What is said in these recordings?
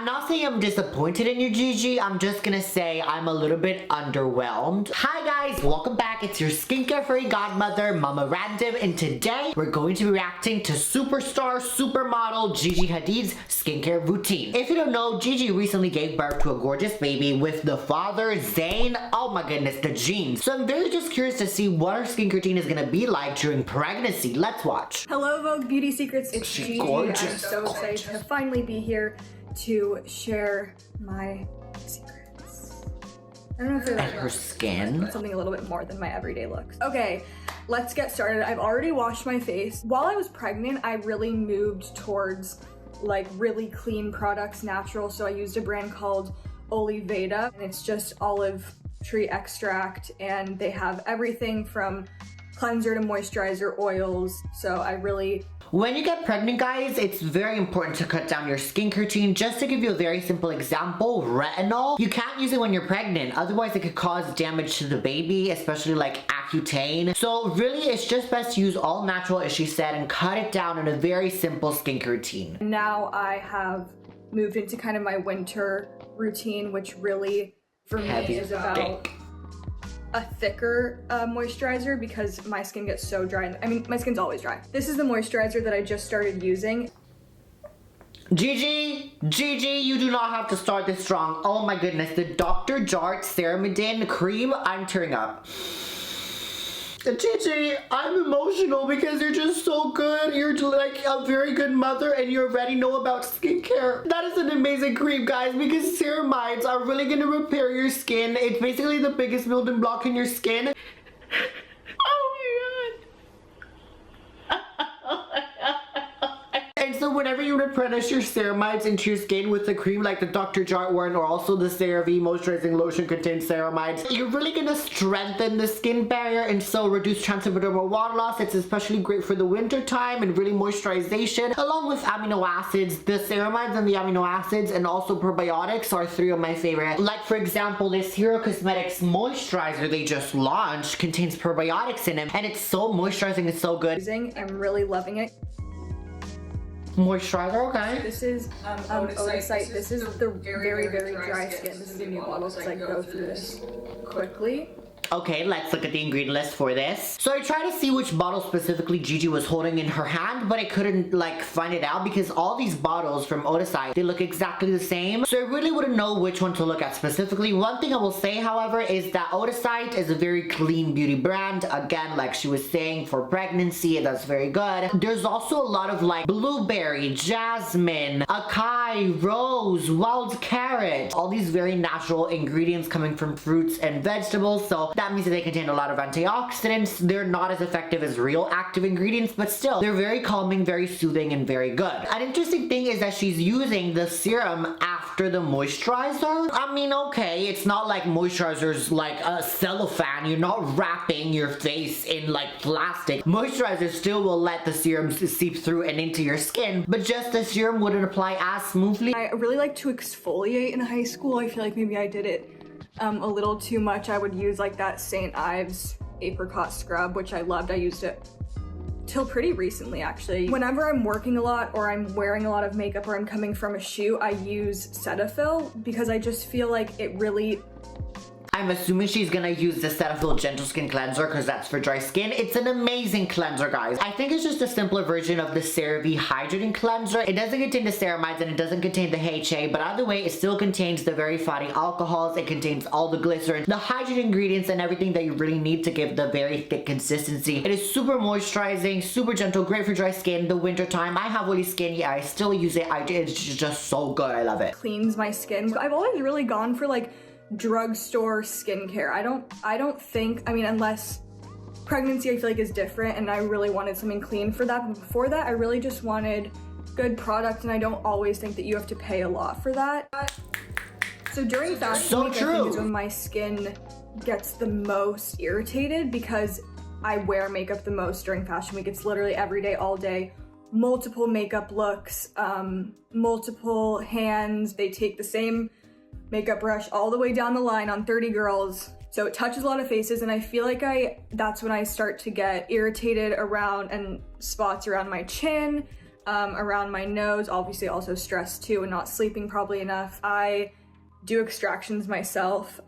not saying I'm disappointed in you, Gigi. I'm just gonna say I'm a little bit underwhelmed. Hi guys, welcome back. It's your skincare fairy godmother, Mama Random, and today we're going to be reacting to superstar, supermodel Gigi Hadid's skincare routine. If you don't know, Gigi recently gave birth to a gorgeous baby with the father, Zayn. Oh my goodness, the genes. So I'm very just curious to see what her skincare routine is gonna be like during pregnancy. Let's watch. Hello Vogue Beauty Secrets, it's Gigi. Gorgeous, I'm so excited to finally be here to share my secrets. I don't know if they're like her skin. something a little bit more than my everyday looks. Okay, let's get started. I've already washed my face. While I was pregnant, I really moved towards like really clean products, natural. So I used a brand called Oliveda, and it's just olive tree extract, and they have everything from cleanser to moisturizer, oils. So I really... When you get pregnant, guys, it's very important to cut down your skincare routine. Just to give you a very simple example, retinol, you can't use it when you're pregnant. Otherwise, it could cause damage to the baby, especially like Accutane. So really, it's just best to use all natural, as she said, and cut it down in a very simple skincare routine. Now I have moved into kind of my winter routine, which really, for me, is about a thicker moisturizer because my skin gets so dry. I mean, my skin's always dry. This is the moisturizer that I just started using. Gigi, you do not have to start this strong. Oh my goodness, the Dr. Jart Ceramidin cream, I'm tearing up. Gigi, I'm emotional because you're just so good. You're like a very good mother and you already know about skincare. That is an amazing cream, guys, because ceramides are really gonna repair your skin. It's basically the biggest building block in your skin. So whenever you replenish your ceramides into your skin with the cream like the Dr. Jart one, or also the CeraVe moisturizing lotion contains ceramides, you're really gonna strengthen the skin barrier and so reduce chance of dermal water loss. It's especially great for the winter time and really moisturization, along with amino acids. The ceramides and the amino acids and also probiotics are three of my favorite. Like for example, this Hero Cosmetics moisturizer they just launched contains probiotics in it, and it's so moisturizing, it's so good. I'm really loving it. Moisturizer, okay. This is Odysite. This is the very dry skin. This is a new bottle because I go through this quickly. Okay, let's look at the ingredient list for this. So I tried to see which bottle specifically Gigi was holding in her hand, but I couldn't like find it out because all these bottles from Odysite, they look exactly the same. So I really wouldn't know which one to look at specifically. One thing I will say, however, is that Odysite is a very clean beauty brand. Again, like she was saying, for pregnancy, that's very good. There's also a lot of like blueberry, jasmine, acai, rose, wild carrot, all these very natural ingredients coming from fruits and vegetables. So that means that they contain a lot of antioxidants. They're not as effective as real active ingredients, but still, they're very calming, very soothing, and very good. An interesting thing is that she's using the serum after the moisturizer. I mean, okay, it's not like moisturizers like a cellophane. You're not wrapping your face in like plastic. Moisturizer still will let the serum seep through and into your skin, but just the serum wouldn't apply as smoothly. I really like to exfoliate in high school. I feel like maybe I did it a little too much. I would use like that St. Ives apricot scrub, which I loved. I used it till pretty recently actually. Whenever I'm working a lot or I'm wearing a lot of makeup or I'm coming from a shoot, I use Cetaphil because I just feel like it really... I'm assuming she's gonna use the Cetaphil Gentle Skin Cleanser because that's for dry skin. It's an amazing cleanser, guys. I think it's just a simpler version of the CeraVe Hydrating Cleanser. It doesn't contain the ceramides and it doesn't contain the HA, but either way, it still contains the very fatty alcohols. It contains all the glycerin, the hydrating ingredients, and everything that you really need to give the very thick consistency. It is super moisturizing, super gentle, great for dry skin, the winter time. I have oily skin, yeah, I still use it. It's just so good, I love it. Cleans my skin. I've always really gone for like drugstore skincare. I don't think, I mean, unless pregnancy I feel like is different and I really wanted something clean for that, but before that I really just wanted good product, and I don't always think that you have to pay a lot for that. So during fashion week, I think is when my skin gets the most irritated because I wear makeup the most during fashion week. It's literally every day, all day, multiple makeup looks, multiple hands. They take the same makeup brush all the way down the line on 30 girls. So it touches a lot of faces, and I feel like that's when I start to get irritated around and spots around my chin, around my nose, obviously also stress too and not sleeping probably enough. I do extractions myself.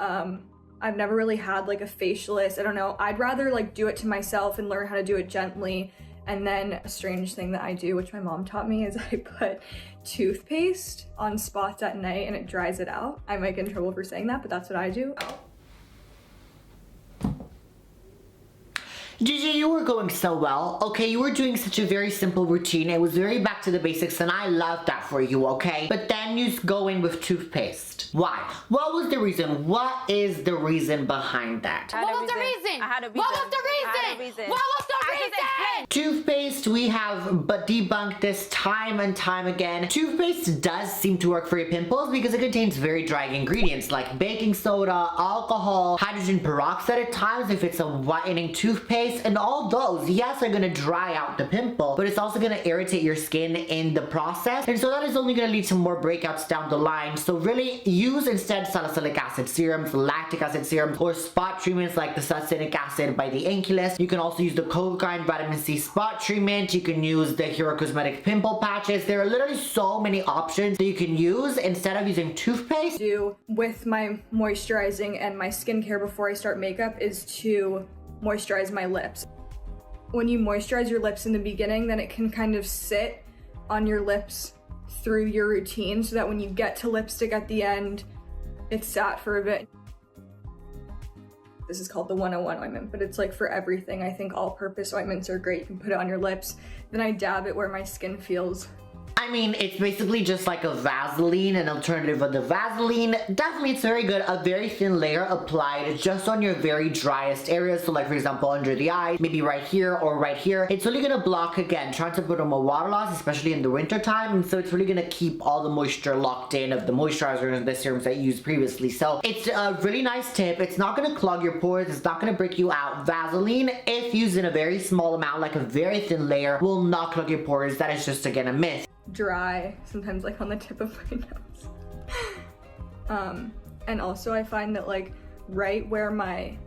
I've never really had like a facialist. I don't know. I'd rather like do it to myself and learn how to do it gently. And then a strange thing that I do, which my mom taught me, is I put toothpaste on spots at night and it dries it out. I might get in trouble for saying that, but that's what I do. Gigi, you were going so well, okay? You were doing such a very simple routine. It was very back to the basics and I love that for you, okay? But then you go in with toothpaste. Why? What was the reason? What is the reason behind that? What was the reason? What was the reason? What was the reason? Toothpaste, we have but debunked this time and time again. Toothpaste does seem to work for your pimples because it contains very dry ingredients like baking soda, alcohol, hydrogen peroxide at times if it's a whitening toothpaste. And all those, yes, are gonna dry out the pimple, but it's also gonna irritate your skin in the process. And so that is only gonna lead to more breakouts down the line. So really use instead salicylic acid serums, lactic acid serums, or spot treatments like the succinic acid by the Ankylos. You can also use the Cocokind vitamin C spot treatment. You can use the Hero Cosmetic pimple patches. There are literally so many options that you can use instead of using toothpaste. Do with my moisturizing and my skincare before I start makeup is to moisturize my lips. When you moisturize your lips in the beginning, then it can kind of sit on your lips through your routine so that when you get to lipstick at the end, it's sat for a bit. This is called the 101 ointment, but it's like for everything. I think all-purpose ointments are great. You can put it on your lips. Then I dab it where my skin feels. I mean, it's basically just like a Vaseline, an alternative of the Vaseline. Definitely, it's very good. A very thin layer applied just on your very driest areas. So like, for example, under the eyes, maybe right here or right here. It's really gonna block, again, trying to put on a water loss, especially in the winter time. And so it's really gonna keep all the moisture locked in of the moisturizers and the serums that you used previously. So it's a really nice tip. It's not gonna clog your pores. It's not gonna break you out. Vaseline, if used in a very small amount, like a very thin layer, will not clog your pores. That is just, again, a myth. Dry, sometimes like on the tip of my nose. And also I find that like right where my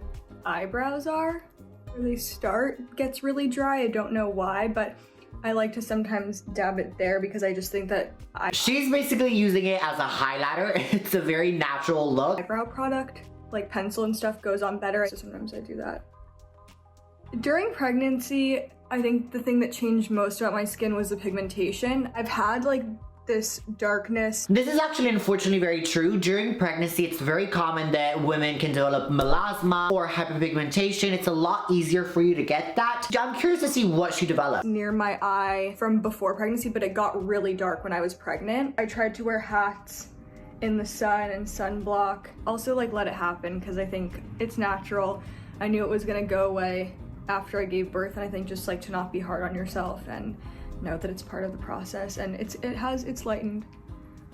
eyebrows are, where they start, gets really dry. I don't know why, but I like to sometimes dab it there because I just think that she's basically using it as a highlighter. It's a very natural look. Eyebrow product, like pencil and stuff, goes on better, so sometimes I do that. During pregnancy, I think the thing that changed most about my skin was the pigmentation. I've had like this darkness. This is actually unfortunately very true. During pregnancy, it's very common that women can develop melasma or hyperpigmentation. It's a lot easier for you to get that. I'm curious to see what she developed. Near my eye from before pregnancy, but it got really dark when I was pregnant. I tried to wear hats in the sun and sunblock. Also like let it happen because I think it's natural. I knew it was gonna go away after I gave birth, and I think just like to not be hard on yourself and know that it's part of the process, and it's lightened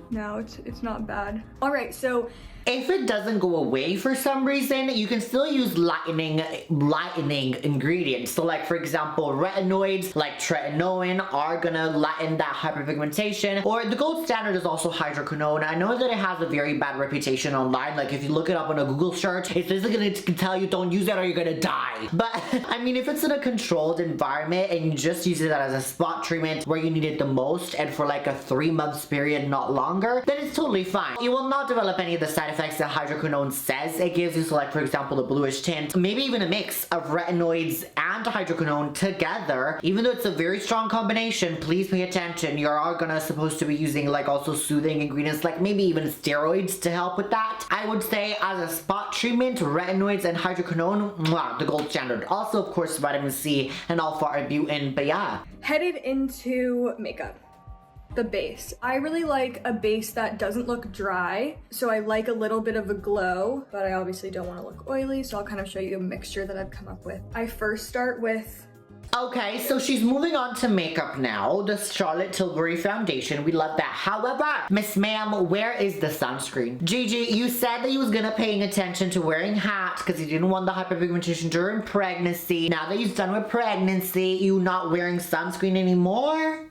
now. It's not bad. All right, so if it doesn't go away for some reason, you can still use lightening ingredients. So like, for example, retinoids like tretinoin are gonna lighten that hyperpigmentation. Or the gold standard is also hydroquinone. I know that it has a very bad reputation online. Like if you look it up on a Google search, it's basically gonna tell you don't use it or you're gonna die. But I mean, if it's in a controlled environment and you just use it as a spot treatment where you need it the most and for like a 3 months period, not longer, then it's totally fine. You will not develop any of the side effects that hydroquinone says it gives you. So like, for example, the bluish tint, maybe even a mix of retinoids and hydroquinone together. Even though it's a very strong combination, please pay attention. You are gonna supposed to be using like also soothing ingredients, like maybe even steroids to help with that. I would say as a spot treatment, retinoids and hydroquinone, mwah, the gold standard. Also, of course, vitamin C and alpha-arbutin, but yeah. Headed into makeup. The base. I really like a base that doesn't look dry, so I like a little bit of a glow, but I obviously don't want to look oily, so I'll kind of show you a mixture that I've come up with. I first start with... Okay, so she's moving on to makeup now. The Charlotte Tilbury foundation. We love that. However, Miss Ma'am, where is the sunscreen? Gigi, you said that you was gonna paying attention to wearing hats because you didn't want the hyperpigmentation during pregnancy. Now that you're done with pregnancy, you not wearing sunscreen anymore?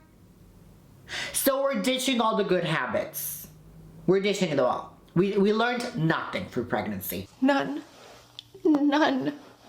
So we're ditching all the good habits. We're ditching it all. We learned nothing through pregnancy. None.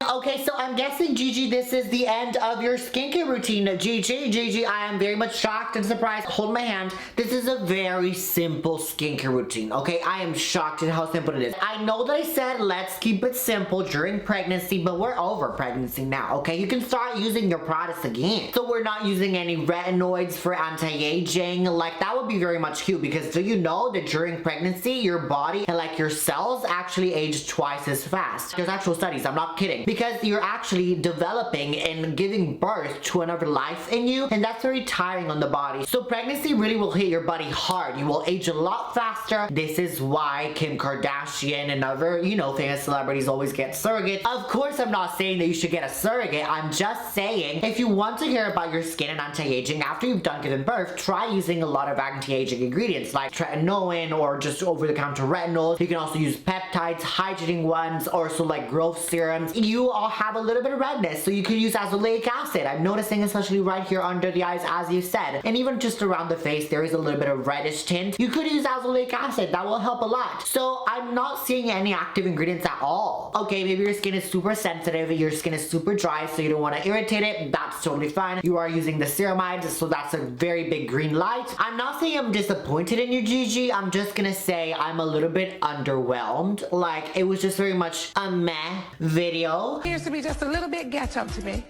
Okay, so I'm guessing, Gigi, this is the end of your skincare routine. Gigi, I am very much shocked and surprised. Hold my hand. This is a very simple skincare routine, okay? I am shocked at how simple it is. I know that I said let's keep it simple during pregnancy, but we're over pregnancy now, okay? You can start using your products again. So we're not using any retinoids for anti-aging. Like, that would be very much cute, because do you know that during pregnancy, your body and like your cells actually age twice as fast? There's actual studies, I'm not kidding. Because you're actually developing and giving birth to another life in you, and that's very tiring on the body. So pregnancy really will hit your body hard. You will age a lot faster. This is why Kim Kardashian and other, you know, famous celebrities always get surrogates. Of course, I'm not saying that you should get a surrogate. I'm just saying, if you want to hear about your skin and anti-aging after you've done giving birth, try using a lot of anti-aging ingredients like tretinoin or just over-the-counter retinols. You can also use peptides, hydrating ones, or so like growth serums. You all have a little bit of redness, so you can use azelaic acid. I'm noticing especially right here under the eyes, as you said, and even just around the face there is a little bit of reddish tint. You could use azelaic acid. That will help a lot. So I'm not seeing any active ingredients at all. Okay, maybe your skin is super sensitive, your skin is super dry, so you don't want to irritate it. That's totally fine. You are using the ceramides, so that's a very big green light. I'm not saying I'm disappointed in you, Gigi. I'm just gonna say I'm a little bit underwhelmed. Like, it was just very much a meh video. Appears to be just a little bit ghetto to me.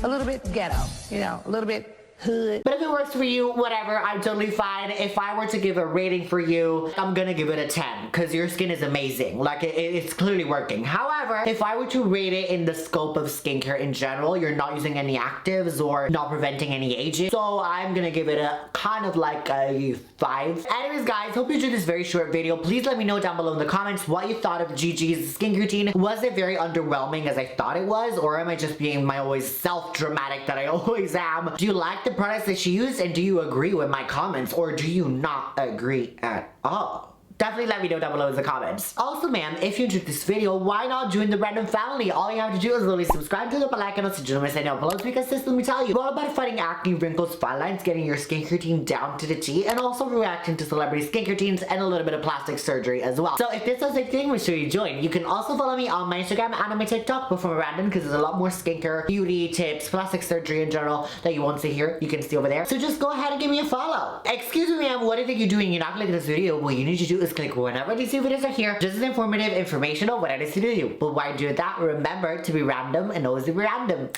A little bit ghetto, you know, a little bit hood. But if it works for you, whatever, I'm totally fine. If I were to give a rating for you, I'm gonna give it a 10, because your skin is amazing. Like, it's clearly working. However, if I were to rate it in the scope of skincare in general, you're not using any actives or not preventing any aging, so I'm gonna give it a kind of like a 5. Anyways, guys, hope you enjoyed this very short video. Please let me know down below in the comments what you thought of Gigi's skincare routine. Was it very underwhelming as I thought it was, or am I just being my always self-dramatic that I always am? Do you like the products that she used, and do you agree with my comments, or do you not agree at all? Definitely let me know down below in the comments. Also, ma'am, if you enjoyed this video, why not join the random family? All you have to do is literally subscribe to the bell icon so you don't miss any uploads, because this, let me tell you, we're all about fighting acne, wrinkles, fine lines, getting your skincare routine down to the T, and also reacting to celebrity skincare routines and a little bit of plastic surgery as well. So if this sounds like a thing, make sure you join. You can also follow me on my Instagram and on my TikTok, but from random, because there's a lot more skincare, beauty tips, plastic surgery in general that you won't see here. You can see over there. So just go ahead and give me a follow. Excuse me, ma'am, what do you think you're doing? You're not clicking this video. What you need to do is click whenever these two videos are here, just as informative, informational, what I need to do. But while doing that, remember to be random and always be random.